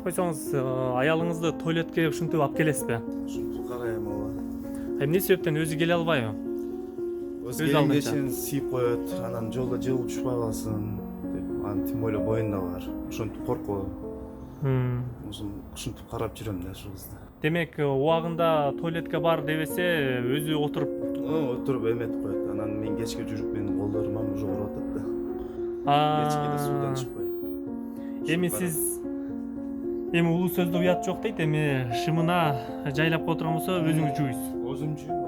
койсоңуз аялыңызды туалетке ушинтип алып келесизби? Ушинтип карайм ооба. Эмне себептен өзү келе албайбы? Өз алдынча сийип коет, анан жолдо жылып учпай калсын деп. Анын тем более боюнда бар. Ошентип коркуп. Ушинтип карап жүрөм да ушул кызды. Демек, убагында туалетке бар дебесе, өзү отуруп Отуруп эметип коет. Анан мен кечке жүрүп менин колдорум уже ооруп атат да. Кечке да суудан чыкпай. Эми сиз улуу сөздө уят жок дейт. Эми шымына жайлап отурган болсо өзүңүз жууйсуз. Өзүм жүйүм.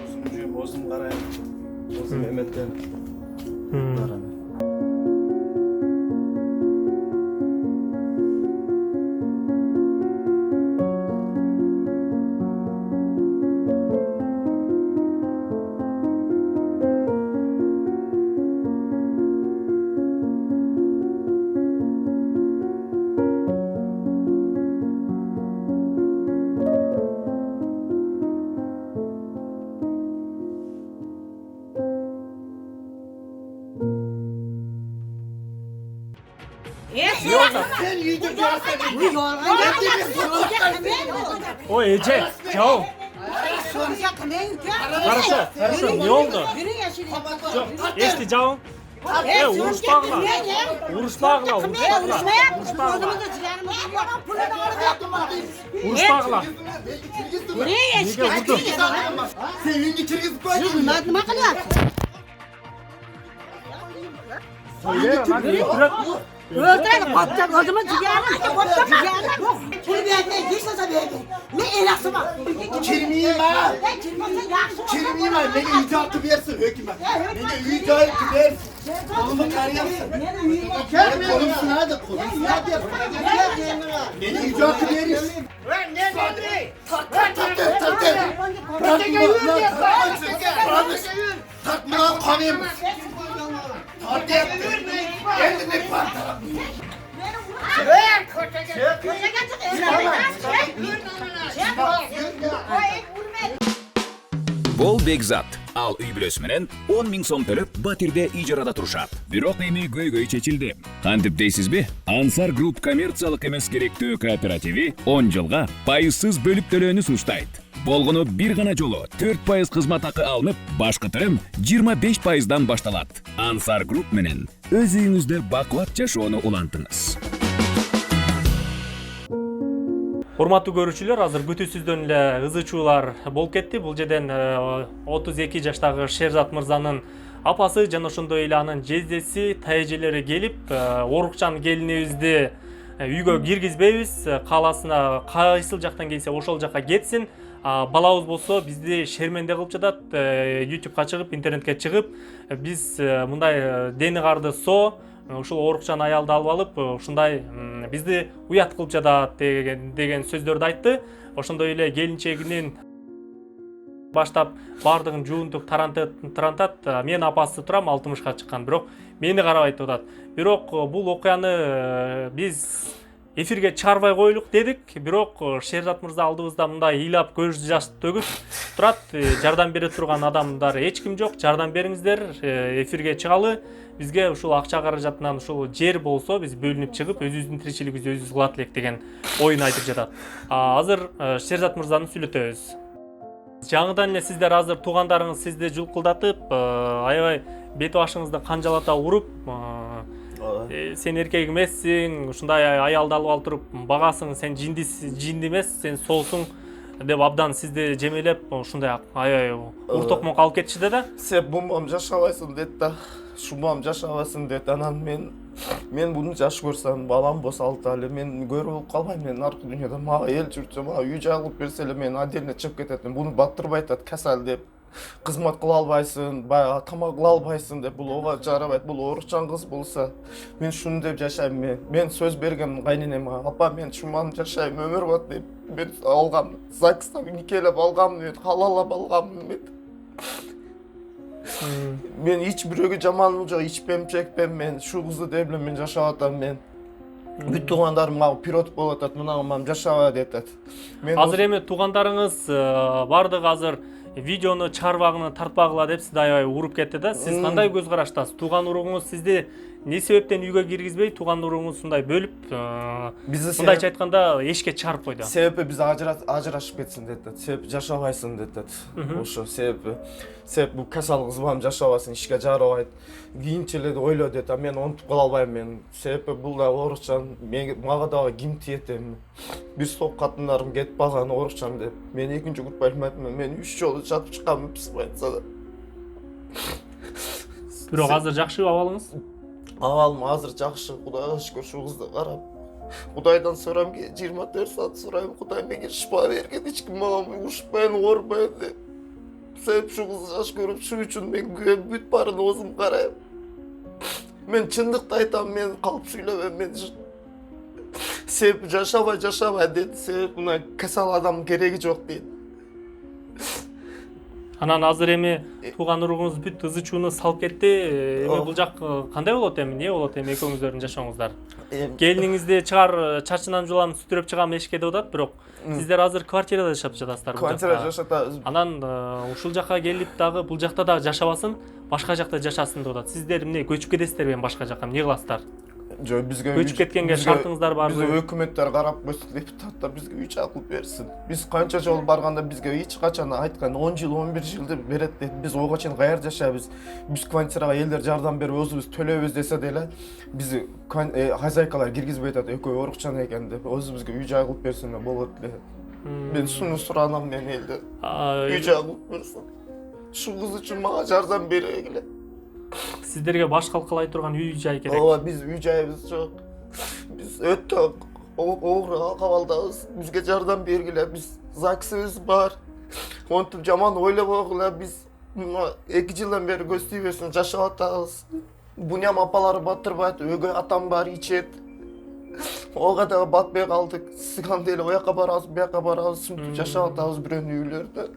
Өзүм жүйүм, өзүм карайм. Өзүм эметтен барам. Sen yüzün görsen bu yorgan О, эже, жау. Хорошо, не oldu? Эшти жау. Урушпагыла. Урушпагыла. Sen yüzün kirgizip koydun. Nima qilyapsiz? Öldürün, kopacak özümü ciğerim, kopacak ciğerim yok. Kirmiyetine hiç nasıl verdin? Ne elası var? Kirmiyim ha. Ben kirmiyetine yakşı Kirmiyim ha. Beni icatı versin hükümet. Beni icatı versin. Kolumu karayamsın. Benim kolumsun hadi. Kolumsun hadi. Beni icatı verirsin. Lan ne dedi? Takma lan kanayım. Tartı yaptı. Elini pantara. Бул Бекзат. Ал үй бүлөсү менен 10 000 сом төлөп батирде ижарада турушат. Бирок эми көйгөй чечилди. Кантип дейсизби? Ансар Групп коммерциялык эмес керектөө кооперативи 10 жылга пайызсыз бөлүп төлөөнү сунуштайт. Болгону бир гана жолу 4% кызмат акы алынып, башкы төрөм 25%дан башталат. Ансар Групп менен өз үйүңүздө бакубат жашоону улантыңыз. Урматтуу көрүүчүлөр, азыр күтүүсүздөн эле ызы чуулар болуп кетти. Бул жерден 32 жаштагы Шерзат мырзанын апасы жана ошондой эле анын жездеси, тайэжелери келип, Орукчан келинибизди үйгө киргизбейбиз, кааласына кайсыл жактан келсе ошол жакка кетсин. Балабыз болсо бизди шерменде кылып жатат, YouTubeга чыгып, интернетке чыгып, биз мындай дени карды со, ушул Орукчан аялды алып алып, ушундай бизди уят кылып жатат деген сөздөрдү айтты. Ошондой эле келинчегинин баштап бардыгын жуунтук тарантат. Мен апасы турам, 60ка чыккан, бирок мени карабайт атат. Бирок бул окуяны биз эфирге чыгарбай коелук дедик. Бирок Шерзат мырза алдыбызда мындай ыйлап көз жаш төгүп турат. Жардам бере турган адамдар эч ким жок. Жардам бериңиздер, эфирге чыгалы. Бизге ушул акча каражатынан ушул жер болсо биз бөлүнүп чыгып, өзүбүздүн тиричилигибизди өзүбүз кылат элек деген оюн айтып жатат. Азыр Шерзат мырзаны сүйлөтөбүз. Жаңыдан эле сиздер азыр туугандарыңыз сизди жулкулдатып, аябай бет башыңызды канжалата уруп, сен эркек эмессиң, ушундай аялды алып алып туруп багасың, сен жинди эмес, сен солсуң деп абдан сизди жемелеп, ушундай аябай уртокмон калып кетишти да. Сен бумам жашабайсың дейт да. Шумам жашабайсың дейт. Анан мен буну жаш көрсөм, балам болсо алталы, мен көрүп калбайм. Мен аркы дүйнөдө мага эл жүрчү, мага үй жай кылып берсе эле мен отдельно чыгып кететмин. Буну баттырбай атат, касал деп. Кызмат кыла албайсың, баягы тамак кыла албайсың деп. Бул ого жарабайт. Бул Орукчан кыз болсо, мен шуну деп жашайм. Мен сөз бергем кайненеме, апа мен шумам жашайм, өмүр бат деп. Мен алгам, ЗАГСта никелеп алгам, халалап алгам. Мен hiç бирөөгө жаманым жок, ичпем, чекпем, мен шу кызды деп эле мен жашап атам мен. Бүт туугандарым мага пирот болуп атат, мына мам жашаба деп атат. Азыр эми туугандарыңыз бардыгы азыр видеону чыгарбагыны тартпагыла деп сизди аябай уруп кетти да. Сиз кандай көз караштасыз? Тууган уругуңуз сизди эмне себептен үйгө киргизбей тууган уруңузундай бөлүп Bizi мындайча айтканда эшикке чыгарып койду? Себеби биз ажырашып кетсин деп атат. Себеп жашабайсың деп атат. Ошо себеби. Себеп бул касал кыз балам жашабасын, ишке жарабайт. Кийинче эле ойло деп. Мен онтуп кала албайм мен. Себеби бул да оорукчан, мага дагы ким тиет эми. Бир топ катындарым кетип калган оорукчан деп. Мен экинчи группа илмайтмын. Мен 3 жолу жатып чыкканмын психбольницада да. Бирок азыр жакшы абалыңыз? Абалым азыр жакшы, Кудайга шүкүр, ушул кызды карап. Кудайдан сурайм, 24 саат сурайм, Кудай меге шифа берген, эч ким мага ушпайын, оорубайын деп. Себеп ушул кыз жаш көрүп, ушул үчүн мен бүт баарын өзүм карайм. Мен чындыкты айтам, мен калп сүйлөбөм, мен себеп жашабай дейт, себеп мына касал адам кереги жок дейт. Анан азыр эми тууган уруңуз бүт ызы чууну салып кетти. Эми бул жак кандай болот эми? Эмне болот эми экөөңүздөрдүн жашооңуздар? Келиниңизди чыгар чарчынан жулам сүтүрөп чыгам эшикке деп атат, бирок сиздер азыр квартирада жашап жатасыздар. Квартирада жашатабыз. Анан ушул жакка келип дагы бул жакта дагы жашабасын, башка жакта жашасын деп атат. Сиздер эмне көчүп кетесиздерби башка жакка? Эмне кыласыздар? Жок, бизге Көчүп кеткенге шартыңыздар барбы? Бизге өкмөттөр карап койсун, депутаттар бизге үй алып берсин. Биз канча жолу барганда бизге эч качан айткан 10 жыл, 11 жылды берет дейт. Биз ого чейин каерде жашайбыз? Биз квартирага элдер жардам берип өзүбүз төлөйбүз десе деле, биз хозяйкалар киргизбей атат, экөө оорукчан экен деп. Өзүбүзгө үй жай кылып берсин болот эле. Мен суну суранам, мен элдер үй жай кылып берсин. Ушул кыз үчүн мага жардам бергиле. Сиздерге баш калкалай турган үй жай керек. Ооба, биз үй жайыбыз жок. Биз өтө оор акыбалдабыз. Бизге жардам бергиле. Биз ЗАГСыбыз бар. Онтуп жаман ойлобогула, биз 2 жылдан бери көз тийбестен жашап атабыз. Буням апалары батырбайт, өгөй атам бар, ичет. Ого дагы батпай калдык. Сыган деле оякка барабыз, буякка барабыз, жашап атабыз бирөөнүн үйлөрүндө.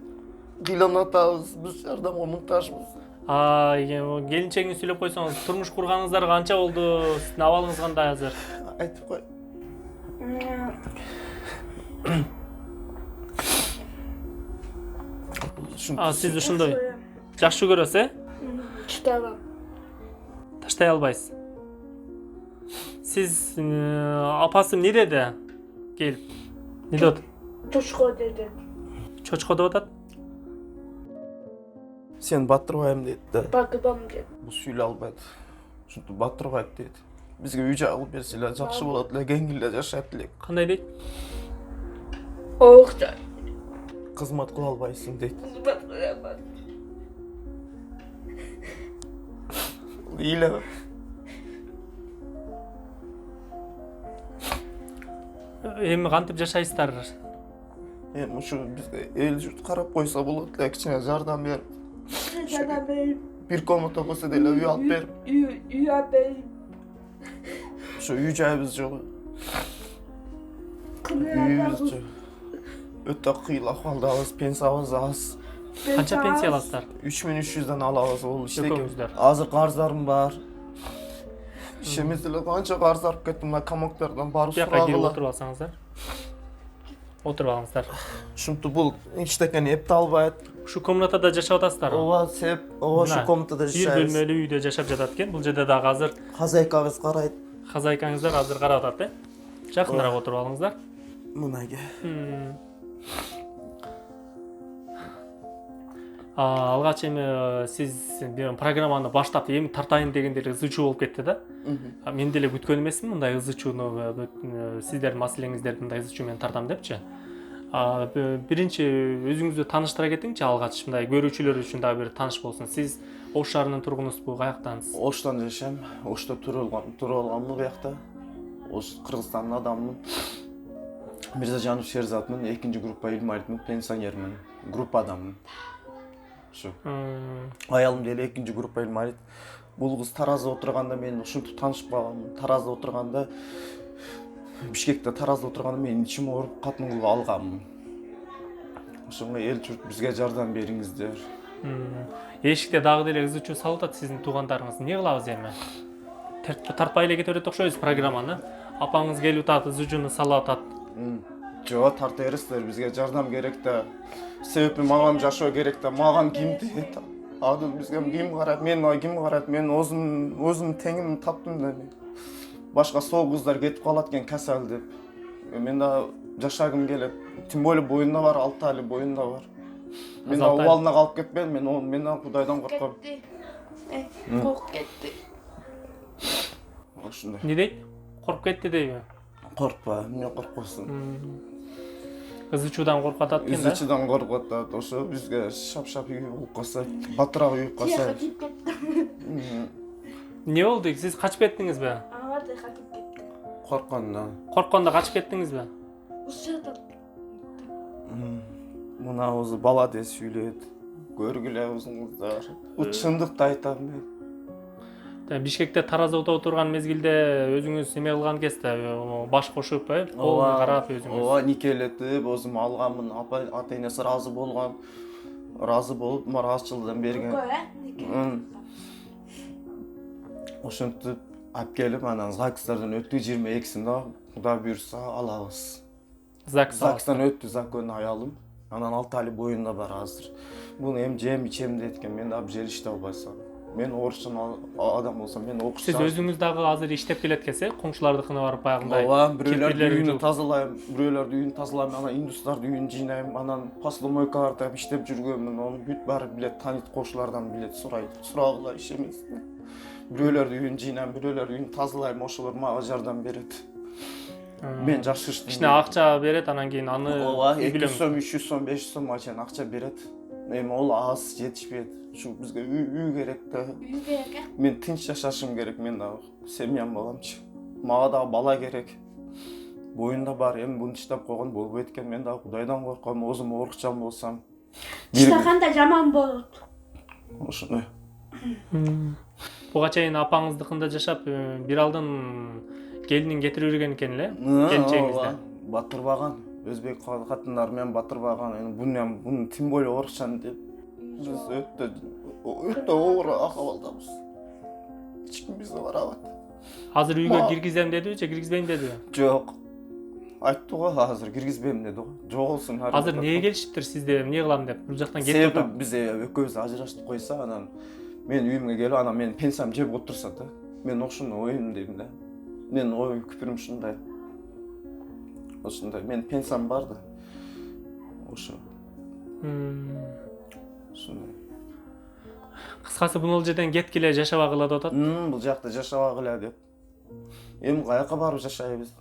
Кыйланып атабыз, биз жардамга муктажбыз. Келинчегиңизди сүйлөп койсоңуз, турмуш курганыңыздар канча болду? Сиздин абалыңыз кандай азыр? Айтып кой. Сиз ушундай жакшы көрөсүз, Читабам. таштай албайсыз. Сиз апасы эмне деди? Келип. Эмне деп атат? Чочко деди. Чочко деп атат? Сен батырбайм дейт да. Багыбам деп. Бул сүйлөй албайт. Ушинтип батырбайт дейт. Бизге үй жай кылып берсилер, жакшы болот эле, кеңгиле жашайт элек. Кандай дейт? Оокча. Кызмат кыла албайсың дейт. Батырабам. Ыйлап. Эми кантип жашайсыздар? Эми ушу бизге эл журт карап койсо болот эле, кичине жардам берип. Жардам берип. Бир комната болсо деле үй алып берип. Үй алып берип. Ошо үй жайыбыз жок. Үйүбүз жок. Өтө кыйыл акыбалдабыз, пенсиябыз аз. Канча пенсия аласыздар? 3300 алабыз, ол Экөөңүздөр. Азыр карыздарым бар. Ишемес эле канча карыз алып кеттим, мына комоктардан барып Бияка кирип сурагыла. отуруп алсаңыздар. Отуруп алыңыздар. Ушинтип бул эчтекени эпте албайт. Ушу комнатада жашап атасыздар. Ооба, сеп, ооба, шу комнатада Бир жашайбыз. бөлмөлүү үйдө жашап жатат экен. Бул жерде дагы азыр Хозяйкабыз карайт. хозяйкаңыздар азыр карап атат, Жакыныраак отуруп алыңыздар. Мынага. Алгач эми сиз программаны баштап эми тартайын дегенде эле ызы чуу болуп кетти да. Мен деле күткөн эмесмин мындай ызы чууну, сиздердин маселеңиздерди мындай ызы чуу менен тартам депчи. Биринчи өзүңүздү тааныштыра кетиңчи алгач, мындай көрүүчүлөр үчүн дагы бир тааныш болсун. Сиз Ош шаарынын тургунусузбу, каяктансыз? Оштан жашайм. Ошто туруп алганмын буякта. Ош Кыргызстандын адаммын. Мирзажанов Шерзатмын, 2 группа илмаритмин, пенсионермин, группа адаммын. Шу. Аялым деле 2 группа илмарит. Бул кыз Таразда отурганда мен ушинтип таанышып калганмын. Таразда отурганда Бишкекте Таразда отурганда мен ичим ооруп катын кылып алганмын. Ошонго эл журт бизге жардам бериңиздер. Эшикте дагы деле ызы чуу салып атат сиздин туугандарыңыз. Эмне кылабыз эми? Тартпай эле кете берет окшойбуз программаны. Апаңыз келип атат, ызы чууну салып атат. Жок, тарта бересиздер, бизге жардам керек да. Себеби магам жашоо керек да, магам ким дейт? Ады бизге ким карайт, ким карайт, мен өзүм теңимди таптым да мен. Башка сол кыздар кетип калат экен касал деп. Мен да жашагым келет. Тем более боюнда бар, 6 ай боюнда бар. Мен да убалына калып кетпедим, мен да Кудайдан корком. Korkup gitti. Ошондой. Не дейт? Коркуп кетти дейби? Коркпа, эмне коркосуң? Кыз учуудан коркуп атат экен да. Изичиден коркуп атат. Ошо бизге шап-шап үй болуп калса, батыраак үй калса. Не болду? Сиз качып кеттиңизби? Ama da kaçıp gitti. Корккондан. Корккондо качып кеттиңизби? Bu sırada Мына өзү бала деп сүйлөйт. Көргүлө өзүңүздөр. Чындыкты айтам мен. Бишкекте таразда отурган мезгилде өзүңүз эме кылган экенсиз да, баш кошуп, кол карап өзүңүз. Ооба, никелетип, өзүм алганмын. Ата энеси разы болгон. Разы болуп, ыраазычылыгын берген. böyle. Ошентип алып келип, анан ЗАГСтардан өттү 22-синде, Кудай буйрса алабыз. ЗАГСтан өттү закон аялым. Анан 6 ай боюнда бар азыр. Буну эми жем ичем дейт экен, мен да бир жер иштеп албайсам. Мен орусчан адам болсом, мен окуш. Сиз өзүңүз дагы азыр иштеп келет экенсиз, коңшулардыкына барып баягындай. Ооба, бирөөлөрдүн үйүнү тазалайм, бирөөлөрдүн үйүн тазалайм, анан индустардын үйүн жыйнайм, анан посудомойкаларда иштеп жүргөнмүн, ону бүт баары билет, танит кошулардан билет, сурагыла иш эмес. Бирөөлөрдүн үйүн жыйнайм, бирөөлөрдүн үйүн тазалайм, ошолор мага жардам берет. Мен жакшы иштейм. Кичине акча берет, анан кийин аны Ооба, 200 сом, 300 сом, 500 сомго чейин акча берет. Эми ол аз жетишпейт. Ушу бизге үй керек да. Büyük Мен тынч жашашым керек, мен да семьям боламчы. Мага да бала керек. Боюнда бар, эми буну иштеп койгон болбойт экен, мен да Кудайдан корком, өзүм орукчан болсам. İşte da zaman болот. Ошондой. буга чейин апаңыздыкында жашап, бир алдын келинин кетирип жүргөн экен эле, келинчегиңизди. Батырбаган, өзбек катындары менен батырбаган. Эми буну тем более орукчан деп биз өтө оор акыбалдабыз. Эч ким бизди карабайт. Азыр үйгө киргизем дедиби же киргизбейм дедиби? Жок. Айтты го азыр киргизбейм деди го. Жок болсун. Азыр эмнеге келишиптир сизде, эмне кылам деп? Бул жактан кетип Себеби атам. биз экөөбүз ажыраштык койсо, анан мен үйүмө келип, анан мен пенсиям жеп отурса да, мен ошону оюмдойм да. Мен ой күпүрүм ушундай. Ошондой, мен пенсиям бар да. Ошо. Ошондой. Кыскасы бул жерден кеткиле жашабагыла деп атат. Бул жакта жашабагыла деп. Эми каяка барып жашайбыз?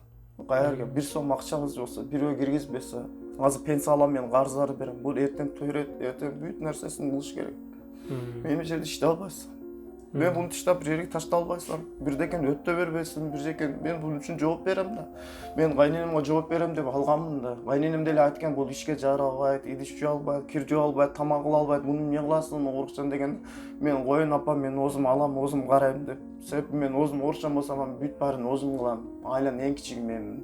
Каерге 1 сом акчабыз болсо, бирөө киргизбесе, азыр пенсия алам, мен карыздарды берем. Бул эртең төрөт, эртең бүт нерсесин кылыш керек. Мен жерде иштей албайсың. Мен буну таштап бир жерге таштай албайсың. Бирдекен өттө бербейсиң, бирдекен мен бунун үчүн жооп берем да. Мен кайненемге жооп берем деп алганмын да. Кайненем деле айткан, бул ишке жарабайт, идиш жуу албайт, кир жуу албайт, тамак кыла албайт, муну эмне кыласың, орукчан деген. Мен коюн апа, мен өзүм алам, өзүм карайм деп. Себеби мен өзүм орукчан болсам, бүт баарын өзүм кылам. Айланын эң кичиги менмин.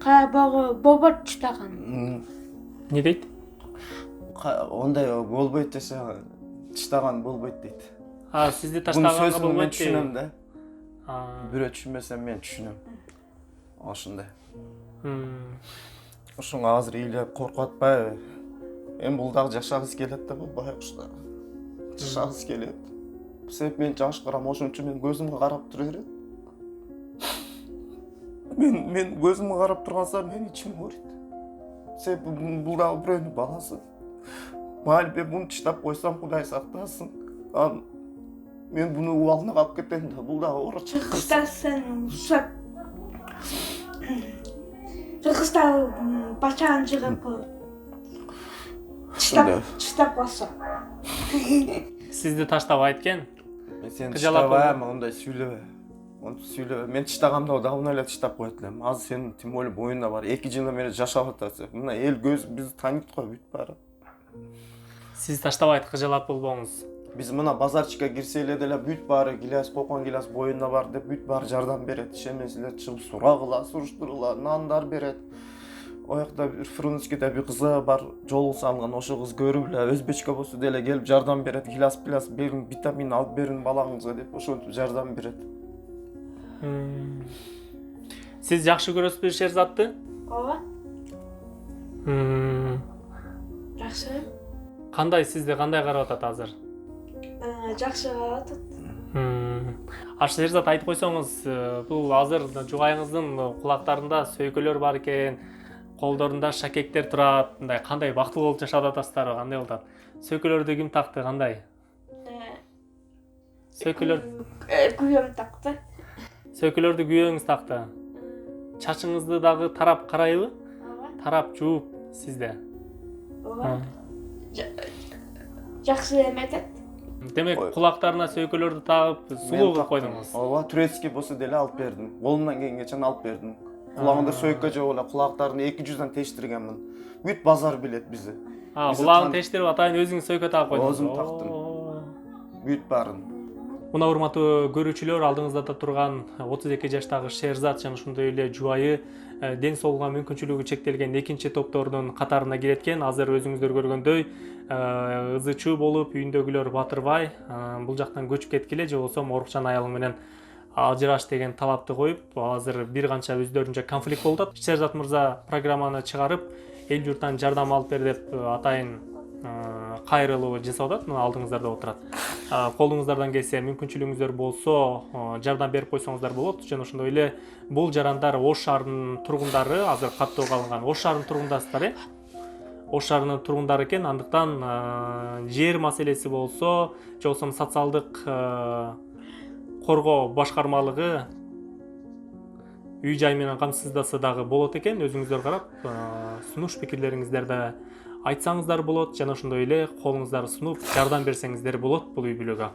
Baba çıtakan. Не дейт? Ондай болбойт десе, таштаган болбойт дейт. Сизди Бунун таштаганга сөзүн мен болбойт түшүнөм дейби? да. Бирөө түшүнбөсө мен түшүнөм. Ошондой. Ошонго азыр ыйлап коркуп атпайбы? Эми бул дагы жашагысы келет да, бул байкуштар. Жашагысы келет. Себеби мен жаш карам, ошон үчүн мен көзүмгө карап тура берет. Мен көзүмгө карап турган саат мен ичим ооруйт. Себеби бул дагы бирөөнүн баласы. Мали мен буну таштап койсом, Кудай сактасын. Мен буну убалына калып кетем да, бул дагы ооручу. Kıstasın uşak. Kırgızstan başan çıkıp çıtap bassa. Сизди таштабайт экен. Мен сени Кыжалап таштабайм, ондай сүйлөбө. Онтип сүйлөбө. Мен таштаганда давно эле таштап коет элем. Азыр сенин тем более боюнда бар. 2 жылдан бери жашап атасың. Мына эл көз бизди танıyт го, бүт баары. Сиз таштабайт, кыжалат болбоңуз. Биз мына базарчыкка кирсе эле деле бүт баары гилас, кокон гилас боюнда бар деп бүт баары жардам берет. Ишенмесеңер чыгып сурагыла, суруштурула, нандар берет. Оякта бир Фрунзскийде бир кызы бар, жол салган, ошо кыз көрүп эле өзбечке болсо деле келип жардам берет. Гилас берин, витамин алып берин балаңызга деп ошентип жардам берет. Сиз жакшы көрөсүзбү Шерзатты? Ova. Жақсы. Кандай сизди кандай карап атат азыр? Жакшы карап атат. Шерзат айтып койсоңуз, бул азыр жубайыңыздын кулактарында сөйкөлөр бар экен, колдорунда шакектер турат, мындай кандай бактылуу болуп жашап атасыздарбы, кандай болуп атат? Сөйкөлөрдү ким такты, кандай? Сөйкөлөр Күйөөм такты. Сөйкөлөрдү күйөөңүз такты. Чачыңызды дагы тарап карайбы? Тарап жууп сизде. Ооба. Жакшы эметет. Демек кулактарына сөйкөлөрдү тагып сулуу кылып койдуңуз. Ооба, турецкий болсо деле алып бердим. Колумдан келгенче алып бердим. Кулагында сөйкө жок эле, кулактарын 200 тештиргенмин. Бүт базар билет бизди. Кулагын тештирип атайын өзүңүз сөйкө тагып койдуңуз. Өзүм тактым. Бүт баарын. Мына урматтуу көрүүчүлөр, алдыңызда турган 32 жаштагы Шерзат жана ошондой эле жубайы ден соолугуна мүмкүнчүлүгү чектелген экинчи топтордун катарына кирет экен. Азыр өзүңүздөр көргөндөй ызы-чуу болуп үйүндөгүлөр батырбай бул жактан көчүп кеткиле же болбосо орукчан аялың менен ажыраш деген талапты коюп, азыр бир канча өздөрүнчө конфликт болуп атат. Шерзат мырза программаны чыгарып, эл журттан жардам алып бер деп атайын кайрылуу жасап атат. Мына алдыңыздарда отурат. Колуңуздардан келсе, мүмкүнчүлүгүңүздөр болсо, жардам берип койсоңуздар болот. Жана ошондой эле бул жарандар Ош шаарынын тургундары, азыр каттоого алынган Ош шаарынын тургундасыздар, Ош шаарынын тургундары экен. Андыктан жер маселеси болсо, же болбосо социалдык коргоо башкармалыгы үй жай менен камсыздаса дагы болот экен. Өзүңүздөр карап, сунуш пикирлериңиздерди айтсаңыздар болот, жана ошондой эле колуңуздарды сунуп жардам берсеңиздер болот бул үй бүлөгө.